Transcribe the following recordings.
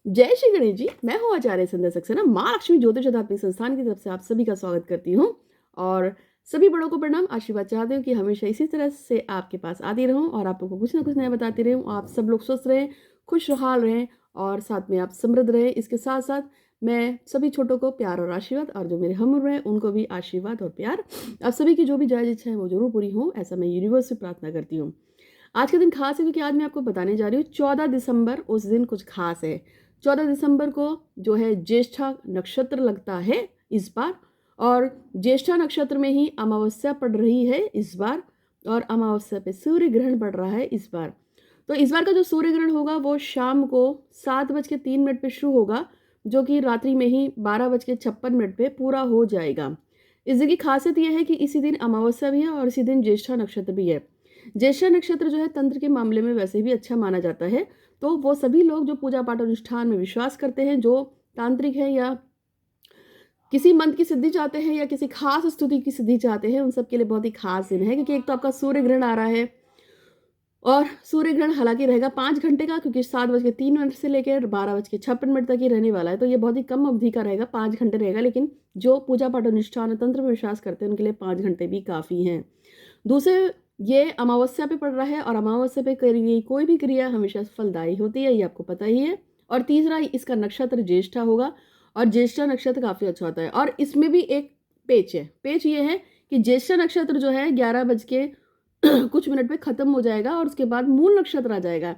जय श्री गणेश जी। मैं हूँ आचार्य संध्या सक्सेना, माँ लक्ष्मी ज्योतिष आध्यात्मिक संस्थान की तरफ से आप सभी का स्वागत करती हूँ और सभी बड़ों को प्रणाम। आशीर्वाद चाहती हूँ कि हमेशा इसी तरह से आपके पास आती रहूँ और आप लोगों को कुछ ना कुछ नया बताती रहूँ। आप सब लोग स्वस्थ रहें, खुशहाल रहें और साथ में आप समृद्ध रहें। इसके साथ साथ मैं सभी छोटों को प्यार और आशीर्वाद, और जो मेरे हम उम्र हैं उनको भी आशीर्वाद और प्यार। आप सभी की जो भी जायज़ इच्छा है वो जरूर पूरी हो, ऐसा मैं यूनिवर्स से प्रार्थना करती हूँ। आज का दिन खास है क्योंकि आज मैं आपको बताने जा रही हूँ 14 दिसंबर। उस दिन कुछ खास है। 14 दिसंबर को जो है ज्येष्ठा नक्षत्र लगता है इस बार, और ज्येष्ठा नक्षत्र में ही अमावस्या पड़ रही है इस बार, और अमावस्या पे सूर्य ग्रहण पड़ रहा है इस बार। तो इस बार का जो सूर्य ग्रहण होगा वो शाम को 7:03 पे शुरू होगा, जो कि रात्रि में ही 12:56 पे पूरा हो जाएगा। इस दिन की खासियत यह है कि इसी दिन अमावस्या भी है और इसी दिन ज्येष्ठा नक्षत्र भी है। ज्येष्ठा नक्षत्र जो है तंत्र के मामले में वैसे भी अच्छा माना जाता है। तो वो सभी लोग जो पूजा पाठ अनुष्ठान में विश्वास करते हैं, जो तांत्रिक है या किसी मंत्र की सिद्धि चाहते हैं या किसी खास स्तुति की सिद्धि चाहते हैं, उन सब के लिए बहुत ही खास दिन है। क्योंकि एक तो आपका सूर्य ग्रहण आ रहा है, और सूर्य ग्रहण हालांकि रहेगा 5 घंटे का, क्योंकि 7:03 से लेकर 12:56 तक ही रहने वाला है। तो ये बहुत ही कम अवधि का रहेगा, 5 घंटे रहेगा। लेकिन जो पूजा पाठ अनुष्ठान तंत्र में विश्वास करते हैं उनके लिए 5 घंटे भी काफ़ी हैं। दूसरे, ये अमावस्या पे पड़ रहा है और अमावस्या पे करी गई कोई भी क्रिया हमेशा फलदायी होती है, ये आपको पता ही है। और तीसरा, इसका नक्षत्र ज्येष्ठा होगा और ज्येष्ठा नक्षत्र काफ़ी अच्छा होता है। और इसमें भी एक पेच है। पेच ये है कि ज्येष्ठा नक्षत्र जो है 11 बज के कुछ मिनट पे खत्म हो जाएगा और उसके बाद मूल नक्षत्र आ जाएगा।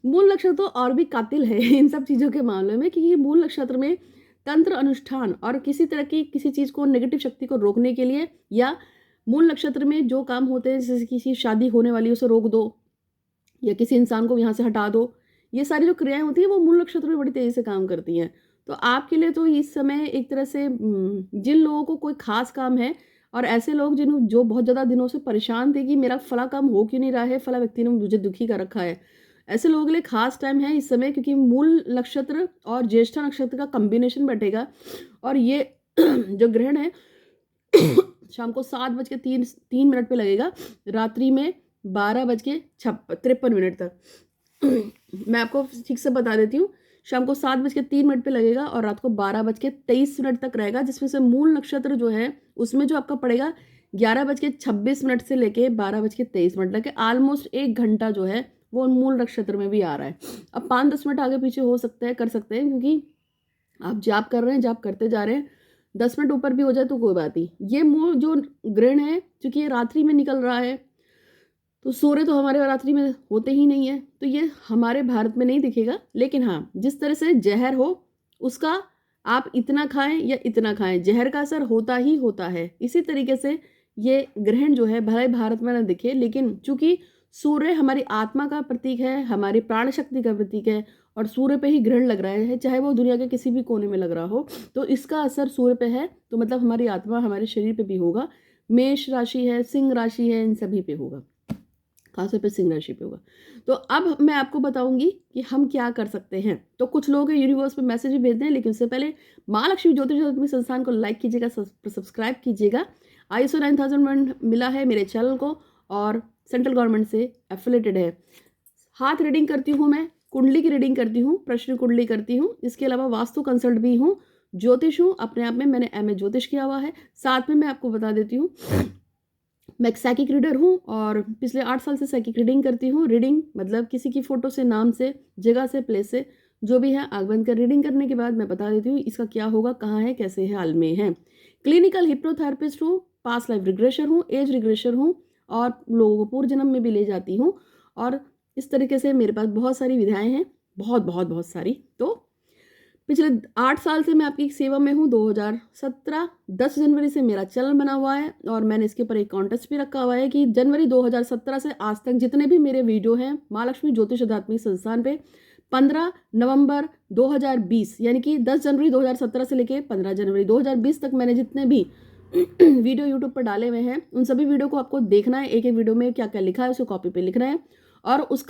मूल नक्षत्र तो और भी कातिल है इन सब चीज़ों के मामले में, क्योंकि मूल नक्षत्र में तंत्र अनुष्ठान और किसी तरह की किसी चीज़ को, नेगेटिव शक्ति को रोकने के लिए, या मूल नक्षत्र में जो काम होते हैं, जैसे किसी शादी होने वाली है उसे रोक दो, या किसी इंसान को यहाँ से हटा दो, ये सारी जो क्रियाएं होती हैं वो मूल नक्षत्र में बड़ी तेजी से काम करती हैं। तो आपके लिए तो इस समय एक तरह से जिन लोगों को कोई खास काम है, और ऐसे लोग जो बहुत ज़्यादा दिनों से परेशान थे कि मेरा फला काम हो क्यों नहीं रहा है, फला व्यक्ति ने मुझे दुखी कर रखा है, ऐसे लोगों के लिए खास टाइम है इस समय। क्योंकि मूल नक्षत्र और ज्येष्ठा नक्षत्र का कॉम्बिनेशन बैठेगा, और ये जो ग्रहण है शाम को 7:03 पे लगेगा, रात्रि में 12:53 तक। मैं आपको ठीक से बता देती हूँ, शाम को 7:03 पे लगेगा और रात को 12:23 तक रहेगा, जिसमें से मूल नक्षत्र जो है उसमें जो आपका पड़ेगा 11:26 से लेके 12:23 तक, ऑलमोस्ट 1 घंटा जो है वो मूल नक्षत्र में भी आ रहा है। अब 5-10 मिनट आगे पीछे हो सकता है, कर सकते हैं, क्योंकि आप जाप कर रहे हैं, जाप करते जा रहे हैं। 10 मिनट ऊपर भी हो जाए तो कोई बात नहीं। ये मूल जो ग्रहण है, क्योंकि ये रात्रि में निकल रहा है, तो सूर्य तो हमारे रात्रि में होते ही नहीं है, तो ये हमारे भारत में नहीं दिखेगा। लेकिन हाँ, जिस तरह से जहर हो उसका आप इतना खाएं या इतना खाएं, जहर का असर होता ही होता है। इसी तरीके से ये ग्रहण जो है भले भारत में ना दिखे, लेकिन चूंकि सूर्य हमारी आत्मा का प्रतीक है, हमारी प्राण शक्ति का प्रतीक है, और सूर्य पे ही ग्रहण लग रहा है, चाहे वो दुनिया के किसी भी कोने में लग रहा हो, तो इसका असर सूर्य पे है। तो मतलब हमारी आत्मा हमारे शरीर पे भी होगा। मेष राशि है, सिंह राशि है, इन सभी पे होगा, खासतौर पे सिंह राशि पे होगा। तो अब मैं आपको बताऊंगी कि हम क्या कर सकते हैं। तो कुछ लोग यूनिवर्स में मैसेज भी भेजते हैं, लेकिन उससे पहले माँ लक्ष्मी ज्योतिष आध्यात्मिक संस्थान को लाइक कीजिएगा, सब्सक्राइब कीजिएगा। ISO 9001 मिला है मेरे चैनल को, और सेंट्रल गवर्नमेंट से एफिलेटेड है। हाथ रीडिंग करती हूँ मैं, कुंडली की रीडिंग करती हूँ, प्रश्न कुंडली करती हूँ, इसके अलावा वास्तु कंसल्ट भी हूँ, ज्योतिष हूँ अपने आप में, मैंने MA ज्योतिष किया हुआ है। साथ में मैं आपको बता देती हूँ, मैं एक साइकिक रीडर हूँ और पिछले 8 साल से साइकिक रीडिंग करती हूँ। रीडिंग मतलब किसी की फ़ोटो से, नाम से, जगह से, प्लेस से, जो भी है आँख बंद कर रीडिंग करने के बाद मैं बता देती हूँ इसका क्या होगा, कहाँ है, कैसे है, हाल में है। क्लिनिकल हिप्नोथेरेपिस्ट हूँ, पास्ट लाइफ रिग्रेशर हूँ, एज रिग्रेशर हूँ, और लोगों को पूर्व जन्म में भी ले जाती हूँ। और इस तरीके से मेरे पास बहुत सारी विधाएँ हैं, बहुत बहुत बहुत सारी। तो पिछले 8 साल से मैं आपकी सेवा में हूँ। 2017 10 जनवरी से मेरा चैनल बना हुआ है, और मैंने इसके ऊपर एक कॉन्टेस्ट भी रखा हुआ है कि जनवरी 2017 से आज तक जितने भी मेरे वीडियो हैं माँ लक्ष्मी ज्योतिष आध्यात्मिक संस्थान पे, 15 नवंबर 2020 यानी कि 10 जनवरी 2017 से लेके 15 जनवरी 2020 तक मैंने जितने भी वीडियो यूट्यूब पर डाले हुए हैं, उन सभी वीडियो को आपको देखना है। एक एक वीडियो में क्या क्या लिखा है उसे कॉपी पे लिखना है, और उस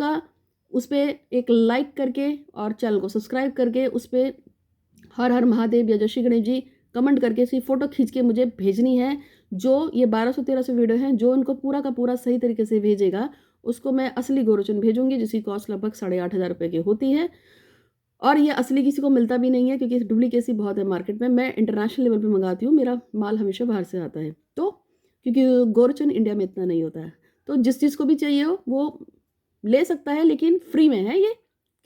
पर एक लाइक करके और चैनल को सब्सक्राइब करके उस पर हर हर महादेव या जय श्री गणेश जी कमेंट करके इसकी फ़ोटो खींच के मुझे भेजनी है। जो ये 1213 वीडियो हैं, जो इनको पूरा का पूरा सही तरीके से भेजेगा उसको मैं असली गोरोचन भेजूंगी, जिसकी कॉस्ट लगभग 8,500 रुपये की होती है। और ये असली किसी को मिलता भी नहीं है, क्योंकि डुप्लीकेसी बहुत है मार्केट में। मैं इंटरनेशनल लेवल पे मंगाती हूँ, मेरा माल हमेशा बाहर से आता है, तो क्योंकि गोरचन इंडिया में इतना नहीं होता है। तो जिस चीज़ को भी चाहिए हो वो ले सकता है, लेकिन फ्री में है ये,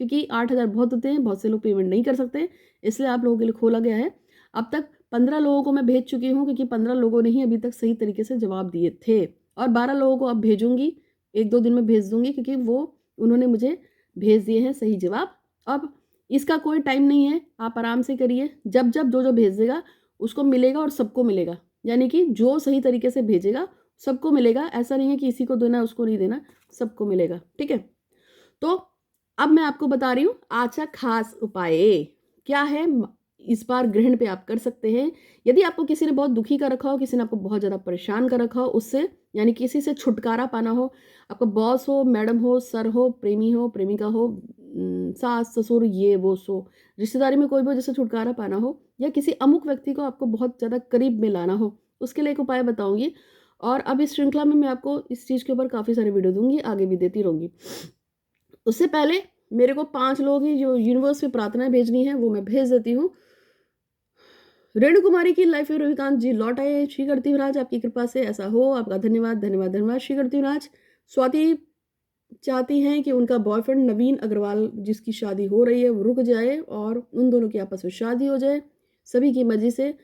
क्योंकि 8,000 बहुत होते हैं, बहुत से लोग पेमेंट नहीं कर सकते, इसलिए आप लोगों के लिए खोला गया है। अब तक 15 लोगों को मैं भेज चुकी हूँ, क्योंकि 15 लोगों ने ही अभी तक सही तरीके से जवाब दिए थे, और 12 लोगों को अब भेजूंगी, 1-2 दिन में भेज दूंगी, क्योंकि उन्होंने मुझे भेज दिए हैं सही जवाब। अब इसका कोई टाइम नहीं है, आप आराम से करिए, जब जब जो भेज देगा उसको मिलेगा, और सबको मिलेगा, यानी कि जो सही तरीके से भेजेगा सबको मिलेगा। ऐसा नहीं है कि इसी को देना उसको नहीं देना, सबको मिलेगा, ठीक है। तो अब मैं आपको बता रही हूँ आज का खास उपाय क्या है। इस बार ग्रहण पे आप कर सकते हैं। यदि आपको किसी ने बहुत दुखी कर रखा हो, किसी ने आपको बहुत ज़्यादा परेशान कर रखा हो, उससे यानी किसी से छुटकारा पाना हो, आपका बॉस हो, मैडम हो, सर हो, प्रेमी हो, प्रेमिका हो, सास ससुर, ये वो सो रिश्तेदारी में कोई भी जैसे छुटकारा पाना हो, या किसी अमुक व्यक्ति को आपको बहुत ज़्यादा करीब में लाना हो, उसके लिए एक उपाय बताऊंगी। और अब इस श्रृंखला में मैं आपको इस चीज़ के ऊपर काफ़ी सारे वीडियो दूंगी, आगे भी देती रहूँगी। उससे पहले मेरे को 5 लोग ही जो यूनिवर्स में प्रार्थनाएं भेजनी है वो मैं भेज देती हूँ। रेणु कुमारी की लाइफ में रविकांत जी लौट आए, श्री करती राज आपकी कृपा से ऐसा हो, आपका धन्यवाद धन्यवाद धन्यवाद श्री करती राज। स्वाति चाहती हैं कि उनका बॉयफ्रेंड नवीन अग्रवाल जिसकी शादी हो रही है वो रुक जाए और उन दोनों की आपस में शादी हो जाए, सभी की मर्जी से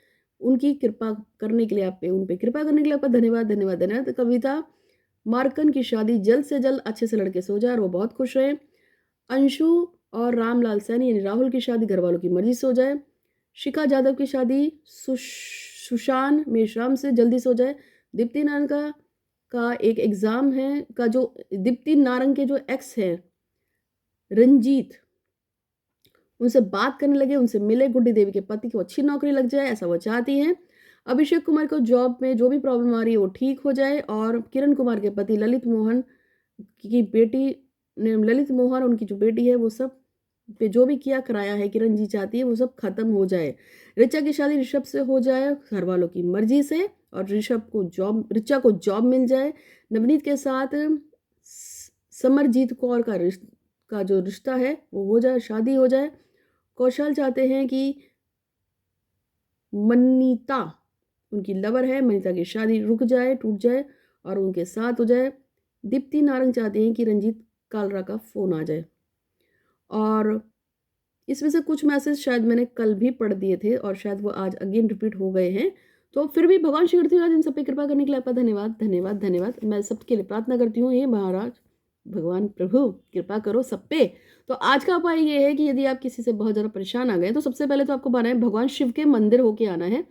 उनकी कृपा करने के लिए उन पे कृपा करने के लिए आपका धन्यवाद धन्यवाद धन्यवाद। कविता मार्कन की शादी जल्द से जल्द अच्छे से लड़के से हो जाए और वो बहुत खुश रहे। अंशु और रामलाल सैनी यानी राहुल की शादी घर वालों की मर्जी से हो जाए। शिखा जादव की शादी सुशान मेश्राम से जल्दी से हो जाए। दीप्ति नारंग का एक एग्ज़ाम है, का जो दीप्ति नारंग के जो एक्स है रंजीत, उनसे बात करने लगे, उनसे मिले। गुड्डी देवी के पति को अच्छी नौकरी लग जाए ऐसा वो चाहती हैं। अभिषेक कुमार को जॉब में जो भी प्रॉब्लम आ रही है वो ठीक हो जाए। और किरण कुमार के पति ललित मोहन की बेटी ललित मोहन उनकी जो बेटी है वो सब पे जो भी किया कराया है किरण जी चाहती है वो सब खत्म हो जाए। ऋचा की शादी ऋषभ से हो जाए घर वालों की मर्जी से, और ऋचा को जॉब मिल जाए। नवनीत के साथ समरजीत कौर का जो रिश्ता है वो हो जाए, शादी हो जाए। कौशल चाहते हैं कि मनीता उनकी लवर है, मनीता की शादी रुक जाए, टूट जाए और उनके साथ हो जाए। दीप्ति नारंग चाहते हैं कि रंजीत कालरा का फ़ोन आ जाए। और इसमें से कुछ मैसेज शायद मैंने कल भी पढ़ दिए थे और शायद वो आज अगेन रिपीट हो गए हैं, तो फिर भी भगवान श्री करती हूँ इन सब पे कृपा करने के लिए आपका धन्यवाद धन्यवाद धन्यवाद। मैं सबके लिए प्रार्थना करती हूँ, हे महाराज भगवान प्रभु कृपा करो सब पे। तो आज का उपाय ये है कि यदि आप किसी से बहुत ज़्यादा परेशान आ गए तो सबसे पहले तो आपको बनाए भगवान शिव के मंदिर होके आना है।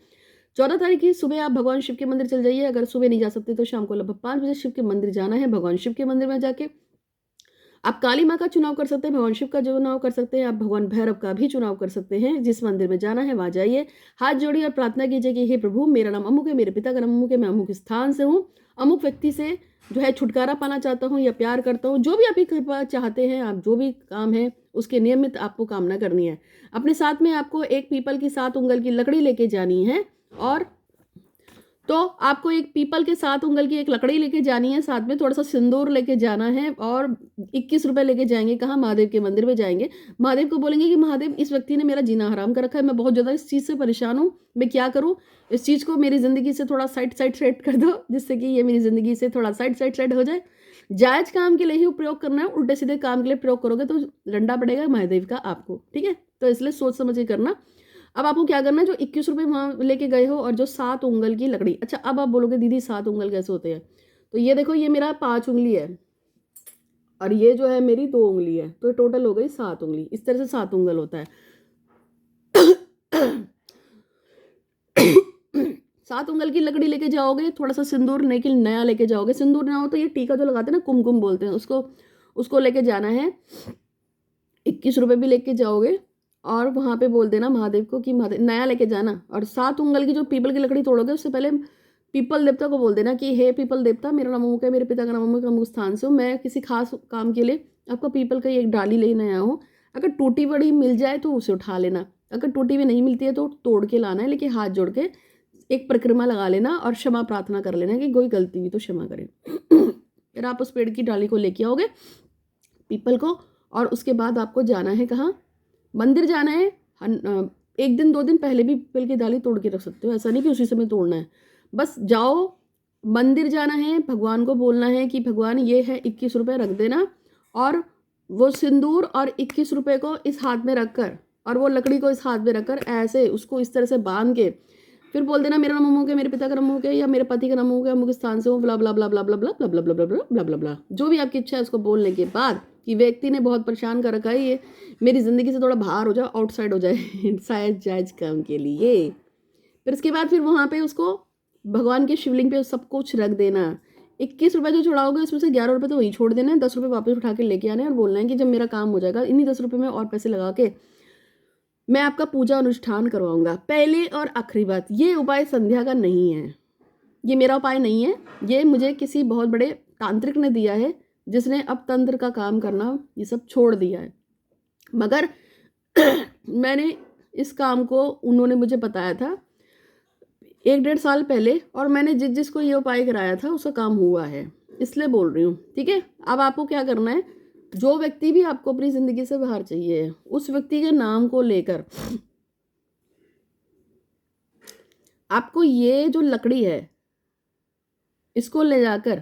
14 तारीख की सुबह आप भगवान शिव के मंदिर चल जाइए, अगर सुबह नहीं जा सकते तो शाम को लगभग 5 बजे शिव के मंदिर जाना है। भगवान शिव के मंदिर में जाके आप काली माँ का चुनाव कर सकते हैं, भगवान शिव का चुनाव कर सकते हैं, आप भगवान भैरव का भी चुनाव कर सकते हैं। जिस मंदिर में जाना है वहां जाइए, हाथ जोड़िए और प्रार्थना कीजिए कि हे प्रभु मेरा नाम अमुक है, मेरे पिता का नाम अमुक है, मैं अमुक स्थान से हूँ, अमुक व्यक्ति से जो है छुटकारा पाना चाहता हूँ या प्यार करता हूँ, जो भी आपकी कृपा चाहते हैं, आप जो भी काम है उसके नियमित आपको कामना करनी है। अपने साथ में आपको एक पीपल की 7 उंगल की लकड़ी लेके जानी है, और तो आपको एक पीपल के 7 उंगल की एक लकड़ी लेके जानी है, साथ में थोड़ा सा सिंदूर लेके जाना है, और 21 रुपए लेके जाएंगे। कहाँ? महादेव के मंदिर में जाएंगे। महादेव को बोलेंगे कि महादेव इस व्यक्ति ने मेरा जीना हराम कर रखा है, मैं बहुत ज़्यादा इस चीज़ से परेशान हूँ, मैं क्या करूँ? इस चीज़ को मेरी ज़िंदगी से थोड़ा साइड कर दो, जिससे कि ये मेरी ज़िंदगी से थोड़ा साइड हो जाए। जायज़ काम के लिए ही प्रयोग करना है, उल्टे सीधे काम के लिए प्रयोग करोगे तो डंडा पड़ेगा महादेव का आपको, ठीक है? तो इसलिए सोच समझ के करना। अब आपको क्या करना है, जो 21 रुपये वहाँ लेके गए हो और जो 7 उंगल की लकड़ी। अच्छा, अब आप बोलोगे दीदी 7 उंगल कैसे होते हैं? तो ये देखो, ये मेरा 5 उंगली है और ये जो है मेरी 2 उंगली है, तो टोटल हो गई 7 उंगली। इस तरह से 7 उंगल होता है। 7 उंगल की लकड़ी लेके जाओगे, थोड़ा सा सिंदूर लेकिन नया लेके जाओगे। सिंदूर ना हो तो ये टीका जो लगाते हैं ना, कुमकुम बोलते हैं उसको लेके जाना है। 21 रुपये भी लेके जाओगे और वहाँ पे बोल देना महादेव को कि महादेव नया लेके जाना। और 7 उंगल की जो पीपल की लकड़ी तोड़ोगे उससे पहले पीपल देवता को बोल देना कि हे पीपल देवता, मेरा नाम अमुक है, मेरे पिता का नाम अमुक है, अमुक स्थान से हूँ, मैं किसी खास काम के लिए आपका पीपल का एक डाली लेने आया हूँ। अगर टूटी बड़ी मिल जाए तो उसे उठा लेना, अगर टूटी हुई नहीं मिलती है तो तोड़ के लाना है, लेकिन हाथ जोड़ के एक परिक्रमा लगा लेना और क्षमा प्रार्थना कर लेना कि कोई गलती हुई तो क्षमा करें। फिर आप उस पेड़ की डाली को लेके आओगे, पीपल को, और उसके बाद आपको जाना है कहाँ? मंदिर जाना है, एक दिन 2 दिन पहले भी पीपल की डाली तोड़ के रख सकते हो, ऐसा नहीं कि उसी समय तोड़ना है। बस जाओ, मंदिर जाना है, भगवान को बोलना है कि भगवान ये है 21 रुपये रख देना, और वो सिंदूर और 21 रुपये को इस हाथ में रखकर और वो लकड़ी को इस हाथ में रखकर ऐसे उसको इस तरह से बांध के फिर बोल देना मेरा नाम अमुक है, मेरे पिता का नाम अमुक है, या मेरे पति का नाम अमुक है, अमुक स्थान से हूँ, ब्ला ब्ला ब्ला ब्ला ब्ला ब्ला ब्ला ब्ला ब्ला ब्ला ब्ला ब्ला ब्ला, जो भी आपकी इच्छा है उसको बोलने के बाद कि व्यक्ति ने बहुत परेशान कर रखा है, ये मेरी ज़िंदगी से थोड़ा बाहर हो जाए, आउटसाइड हो जाए शायद जायज काम के लिए। फिर उसके बाद फिर वहाँ पे उसको भगवान के शिवलिंग पे सब कुछ रख देना। 21 रुपये जो छोड़ाओगे उसमें से 11 रुपये तो वहीं छोड़ देना है, 10 रुपये वापस उठा के लेके आने और बोलना है कि जब मेरा काम हो जाएगा इन्हीं 10 रुपये में और पैसे लगा के मैं आपका पूजा अनुष्ठान करवाऊंगा। पहले और आखिरी बात, ये उपाय संध्या का नहीं है, ये मेरा उपाय नहीं है, ये मुझे किसी बहुत बड़े तांत्रिक ने दिया है जिसने अब तंत्र का काम करना ये सब छोड़ दिया है। मगर मैंने इस काम को उन्होंने मुझे बताया था 1-1.5 साल पहले, और मैंने जिसको ये उपाय कराया था उसका काम हुआ है, इसलिए बोल रही हूँ। ठीक है, अब आपको क्या करना है, जो व्यक्ति भी आपको अपनी ज़िंदगी से बाहर चाहिए उस व्यक्ति के नाम को लेकर आपको ये जो लकड़ी है इसको ले जाकर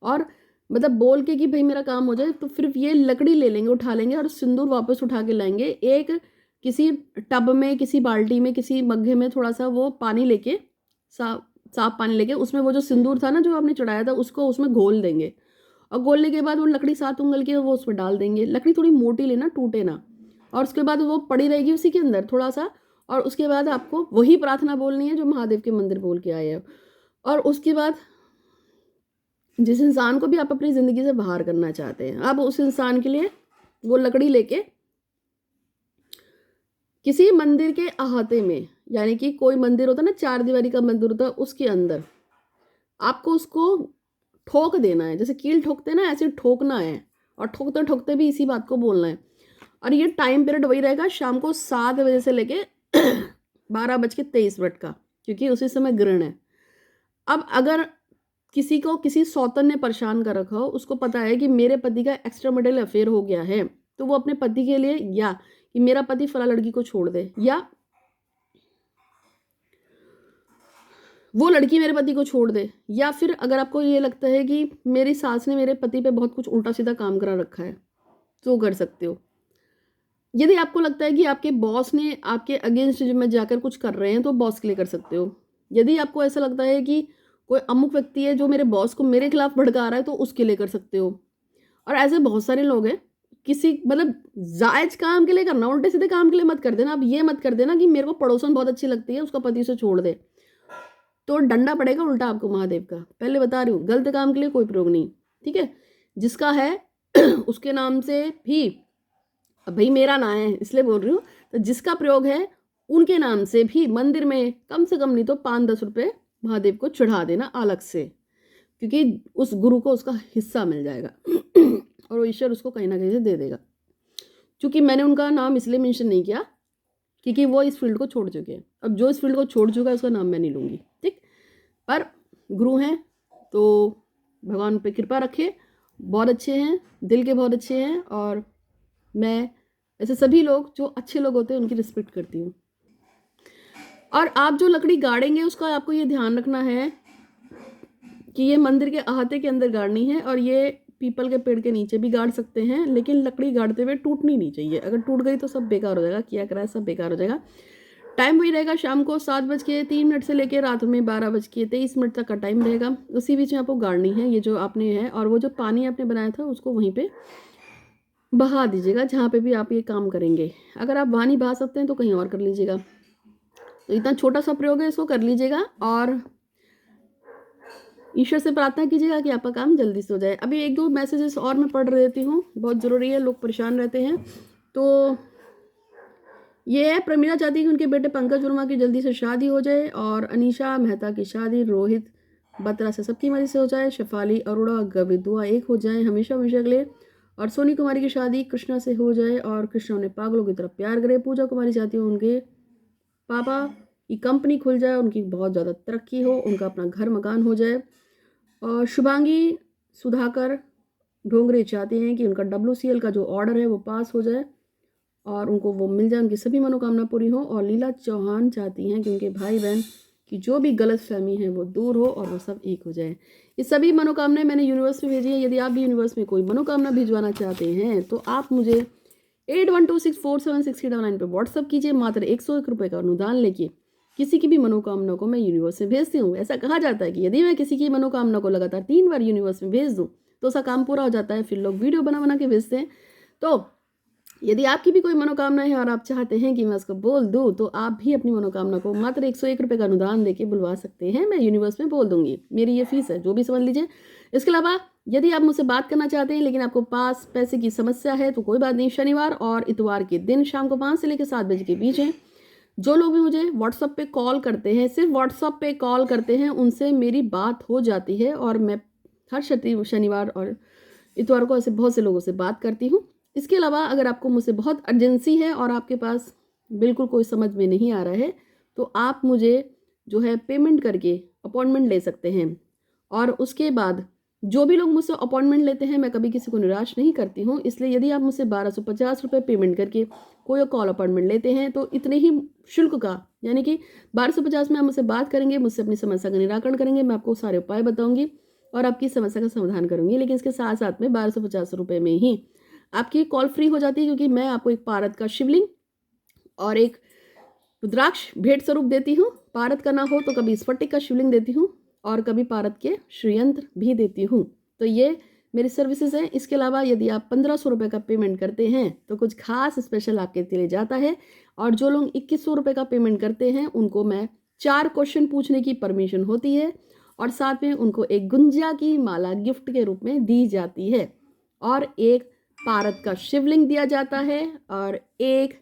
और मतलब बोल के कि भाई मेरा काम हो जाए, तो फिर ये लकड़ी ले लेंगे, उठा लेंगे और सिंदूर वापस उठा के लाएंगे। एक किसी टब में, किसी बाल्टी में, किसी मग्घे में थोड़ा सा वो पानी लेके, साफ पानी लेके उसमें वो जो सिंदूर था ना जो आपने चढ़ाया था उसको उसमें घोल देंगे, और घोलने के बाद वो लकड़ी 7 उंगल की वो उसमें डाल देंगे। लकड़ी थोड़ी मोटी लेना, टूटे ना, और उसके बाद वो पड़ी रहेगी उसी के अंदर थोड़ा सा, और उसके बाद आपको वही प्रार्थना बोलनी है जो महादेव के मंदिर बोल के आए हैं। और उसके बाद जिस इंसान को भी आप अपनी ज़िंदगी से बाहर करना चाहते हैं, आप उस इंसान के लिए वो लकड़ी लेके किसी मंदिर के अहाते में, यानी कि कोई मंदिर होता है ना 4 दीवारी का मंदिर होता है, उसके अंदर आपको उसको ठोक देना है, जैसे कील ठोकते हैं ना ऐसे ठोकना है, और ठोकते ठोकते भी इसी बात को बोलना है। और ये टाइम पीरियड वही रहेगा शाम को 7 बजे से लेके 12:23 का, क्योंकि उसी समय ग्रहण है। अब अगर किसी को किसी सौतन ने परेशान कर रखा हो, उसको पता है कि मेरे पति का एक्स्ट्रा मैरिटल अफेयर हो गया है, तो वो अपने पति के लिए, या कि मेरा पति फला लड़की को छोड़ दे, या वो लड़की मेरे पति को छोड़ दे, या फिर अगर आपको ये लगता है कि मेरी सास ने मेरे पति पे बहुत कुछ उल्टा सीधा काम करा रखा है, तो कर सकते हो। यदि आपको लगता है कि आपके बॉस ने आपके अगेंस्ट में जाकर कुछ कर रहे हैं, तो बॉस के लिए कर सकते हो। यदि आपको ऐसा लगता है कि कोई अमुक व्यक्ति है जो मेरे बॉस को मेरे खिलाफ भड़का रहा है, तो उसके लिए कर सकते हो। और ऐसे बहुत सारे लोग हैं, किसी मतलब जायज काम के लिए करना, उल्टे सीधे काम के लिए मत कर देना। अब ये मत कर देना कि मेरे को पड़ोसन बहुत अच्छी लगती है, उसका पति से छोड़ दे, तो डंडा पड़ेगा उल्टा आपको महादेव का। पहले बता रही हूँ, गलत काम के लिए कोई प्रयोग नहीं, ठीक है। जिसका है उसके नाम से भी, अब भाई मेरा ना है इसलिए बोल रही हूँ, तो जिसका प्रयोग है उनके नाम से भी मंदिर में कम से कम नहीं तो 5-10 रुपये महादेव को चढ़ा देना अलग से, क्योंकि उस गुरु को उसका हिस्सा मिल जाएगा और वो ईश्वर उसको कहीं ना कहीं से दे देगा। क्योंकि मैंने उनका नाम इसलिए मेंशन नहीं किया क्योंकि वो इस फील्ड को छोड़ चुके हैं। अब जो इस फील्ड को छोड़ चुका है उसका नाम मैं नहीं लूँगी, ठीक। पर गुरु हैं तो भगवान पे कृपा रखे, बहुत अच्छे हैं, दिल के बहुत अच्छे हैं, और मैं ऐसे सभी लोग जो अच्छे लोग होते हैं उनकी रिस्पेक्ट करती हूँ। और आप जो लकड़ी गाड़ेंगे उसका आपको ये ध्यान रखना है कि ये मंदिर के अहाते के अंदर गाड़नी है, और ये पीपल के पेड़ के नीचे भी गाड़ सकते हैं, लेकिन लकड़ी गाड़ते हुए टूटनी नहीं चाहिए। अगर टूट गई तो सब बेकार हो जाएगा, किया कराया सब बेकार हो जाएगा। टाइम वही रहेगा, शाम को 7:03 से लेकर रात में 12:23 तक का टाइम रहेगा। उसी बीच में आपको गाड़नी है ये जो आपने है, और वो जो पानी आपने बनाया था उसको वहीं पे बहा दीजिएगा जहाँ पे भी आप ये काम करेंगे। अगर आप वहाँ नहीं बहा सकते हैं तो कहीं और कर लीजिएगा। तो इतना छोटा सा प्रयोग है, इसको कर लीजिएगा और ईश्वर से प्रार्थना कीजिएगा कि आपका काम जल्दी से हो जाए। अभी 1-2 मैसेजेस और मैं पढ़ देती हूँ, बहुत ज़रूरी है, लोग परेशान रहते हैं। तो ये है, प्रमीला चाहती है कि उनके बेटे पंकज वर्मा की जल्दी से शादी हो जाए, और अनीशा मेहता की शादी रोहित बत्रा से सबकी मर्जी से हो जाए। शेफाली अरोड़ा गविदुआ एक हो जाए हमेशा हमेशा के लिए, और सोनी कुमारी की शादी कृष्णा से हो जाए, और कृष्णा उन्हें पागलों की तरफ प्यार करे। पूजा कुमारी चाहती है उनके पापा की कंपनी खुल जाए, उनकी बहुत ज़्यादा तरक्की हो, उनका अपना घर मकान हो जाए। और शुभांगी सुधाकर ढोंगरे चाहते हैं कि उनका WCL का जो ऑर्डर है वो पास हो जाए, और उनको वो मिल जाए, उनकी सभी मनोकामना पूरी हो। और लीला चौहान चाहती हैं कि उनके भाई बहन की जो भी गलतफहमी है वो दूर हो और वो सब एक हो जाए। ये सभी मनोकामनाएं मैंने यूनिवर्स में भेजी हैं। यदि आप भी यूनिवर्स में कोई मनोकामना भिजवाना चाहते हैं तो आप मुझे 8126476399 पे व्हाट्सअप कीजिए। मात्र 101 रुपये का अनुदान लेके किसी की भी मनोकामना को मैं यूनिवर्स में भेजती हूँ। ऐसा कहा जाता है कि यदि मैं किसी की मनोकामना को लगातार 3 बार यूनिवर्स में भेज दूँ तो उसका काम पूरा हो जाता है। फिर लोग वीडियो बना बना के भेजते हैं। तो यदि आपकी भी कोई मनोकामना है और आप चाहते हैं कि मैं उसको बोल दूं तो आप भी अपनी मनोकामना को मात्र 101 रुपये का अनुदान देके बुलवा सकते हैं। मैं यूनिवर्स में बोल दूंगी, मेरी ये फीस है, जो भी समझ लीजिए। इसके अलावा यदि आप मुझसे बात करना चाहते हैं लेकिन आपको पास पैसे की समस्या है तो कोई बात नहीं, शनिवार और इतवार के दिन शाम को 5 से लेकर 7 बजे के बीच है। जो लोग भी मुझे व्हाट्सअप पे कॉल करते हैं, सिर्फ व्हाट्सअप पे कॉल करते हैं, उनसे मेरी बात हो जाती है। और मैं हर शनिवार और इतवार को ऐसे बहुत से लोगों से बात करती हूँ। इसके अलावा अगर आपको मुझसे बहुत अर्जेंसी है और आपके पास बिल्कुल कोई समझ में नहीं आ रहा है तो आप मुझे जो है पेमेंट करके अपॉइंटमेंट ले सकते हैं। और उसके बाद जो भी लोग मुझसे अपॉइंटमेंट लेते हैं, मैं कभी किसी को निराश नहीं करती हूँ। इसलिए यदि आप मुझसे 1250 रुपये पेमेंट करके कोई कॉल अपॉइंटमेंट लेते हैं तो इतने ही शुल्क का, यानी कि 1250 में आप मुझसे बात करेंगे, मुझसे अपनी समस्या का निराकरण करेंगे, मैं आपको सारे उपाय बताऊंगी और आपकी समस्या का समाधान करूंगी। लेकिन इसके साथ साथ में 1250 रुपये में ही आपकी कॉल फ्री हो जाती है, क्योंकि मैं आपको एक पारद का शिवलिंग और एक रुद्राक्ष भेंट स्वरूप देती हूँ। पारद का ना हो तो कभी स्फटिक का शिवलिंग देती हूँ और कभी पारद के श्रीयंत्र भी देती हूँ। तो ये मेरी सर्विसेज हैं। इसके अलावा यदि आप 1500 रुपये का पेमेंट करते हैं तो कुछ खास स्पेशल आपके लिए जाता है। और जो लोग 2100 रुपये का पेमेंट करते हैं उनको मैं 4 क्वेश्चन पूछने की परमिशन होती है और साथ में उनको एक गुंजिया की माला गिफ्ट के रूप में दी जाती है और एक पारद का शिवलिंग दिया जाता है और एक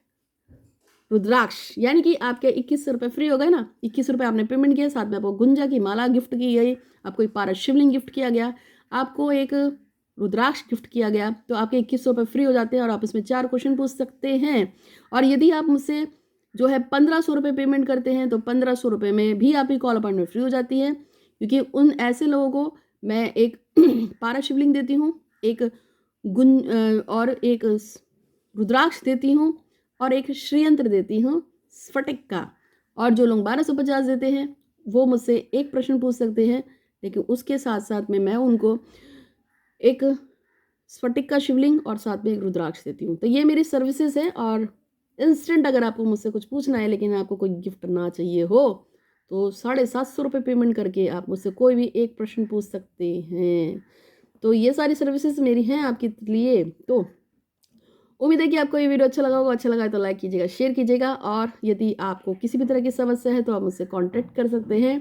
रुद्राक्ष, यानी कि आपके 2100 रुपये फ्री हो गए ना। 21 रुपये आपने पेमेंट किया, साथ में आपको गुंजा की माला गिफ्ट की गई, आपको एक पारद शिवलिंग गिफ्ट किया गया, आपको एक रुद्राक्ष गिफ्ट किया गया, तो आपके 2100 रुपये फ्री हो जाते हैं और आप इसमें 4 क्वेश्चन पूछ सकते हैं। और यदि आप मुझसे जो है 1500 रुपये पेमेंट करते हैं तो 1500 रुपये में भी आपकी कॉल अपॉइंटमेंट फ्री हो जाती है, क्योंकि उन ऐसे लोगों को मैं एक पारद शिवलिंग देती हूँ, एक और एक रुद्राक्ष देती हूँ और एक श्रीयंत्र देती हूँ स्फटिक का। और जो लोग 1250 देते हैं वो मुझसे एक प्रश्न पूछ सकते हैं, लेकिन उसके साथ साथ में मैं उनको एक स्फटिक का शिवलिंग और साथ में एक रुद्राक्ष देती हूँ। तो ये मेरी सर्विसेज है। और इंस्टेंट अगर आपको मुझसे कुछ पूछना है लेकिन आपको कोई गिफ्ट ना चाहिए हो तो 750 रुपये पेमेंट करके आप मुझसे कोई भी एक प्रश्न पूछ सकते हैं। तो ये सारी सर्विसेज मेरी हैं आपके लिए। तो उम्मीद है कि आपको ये वीडियो अच्छा लगा होगा। अच्छा लगा है तो लाइक कीजिएगा, शेयर कीजिएगा। और यदि आपको किसी भी तरह की समस्या है तो आप मुझसे कांटेक्ट कर सकते हैं।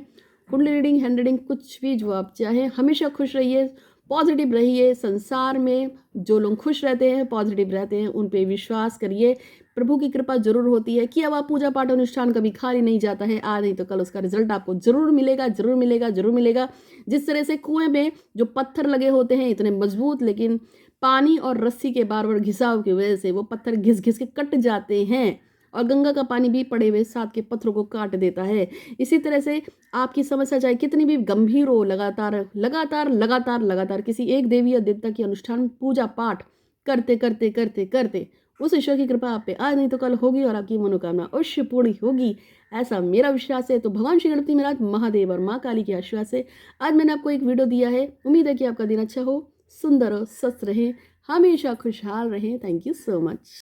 कुंडली रीडिंग, हैंड रीडिंग, कुछ भी जो आप चाहें। हमेशा खुश रहिए, पॉजिटिव रहिए। संसार में जो लोग खुश रहते हैं, पॉजिटिव रहते हैं, उन पे विश्वास करिए। प्रभु की कृपा जरूर होती है कि अब आप पूजा पाठ अनुष्ठान कभी खाली नहीं जाता है। आज नहीं तो कल उसका रिजल्ट आपको जरूर मिलेगा, जरूर मिलेगा, जरूर मिलेगा। जिस तरह से कुएं में जो पत्थर लगे होते हैं इतने मजबूत, लेकिन पानी और रस्सी के बार बार घिसाव की वजह से वो पत्थर घिस घिस के कट जाते हैं। और गंगा का पानी भी पड़े हुए साथ के पत्थरों को काट देता है। इसी तरह से आपकी समस्या चाहे कितनी भी गंभीर हो, लगातार लगातार लगातार लगातार किसी एक देवी या देवता की अनुष्ठान पूजा पाठ करते करते करते करते उस ईश्वर की कृपा आप पे आज नहीं तो कल होगी और आपकी मनोकामना अवश्य पूर्ण होगी, ऐसा मेरा विश्वास है। तो भगवान श्री गणपति महाराज, महादेव और माँ काली के आशीर्वाद से आज मैंने आपको एक वीडियो दिया है। उम्मीद है कि आपका दिन अच्छा हो, सुंदर हो, स्वस्थ रहें, हमेशा खुशहाल रहें। Thank you so much.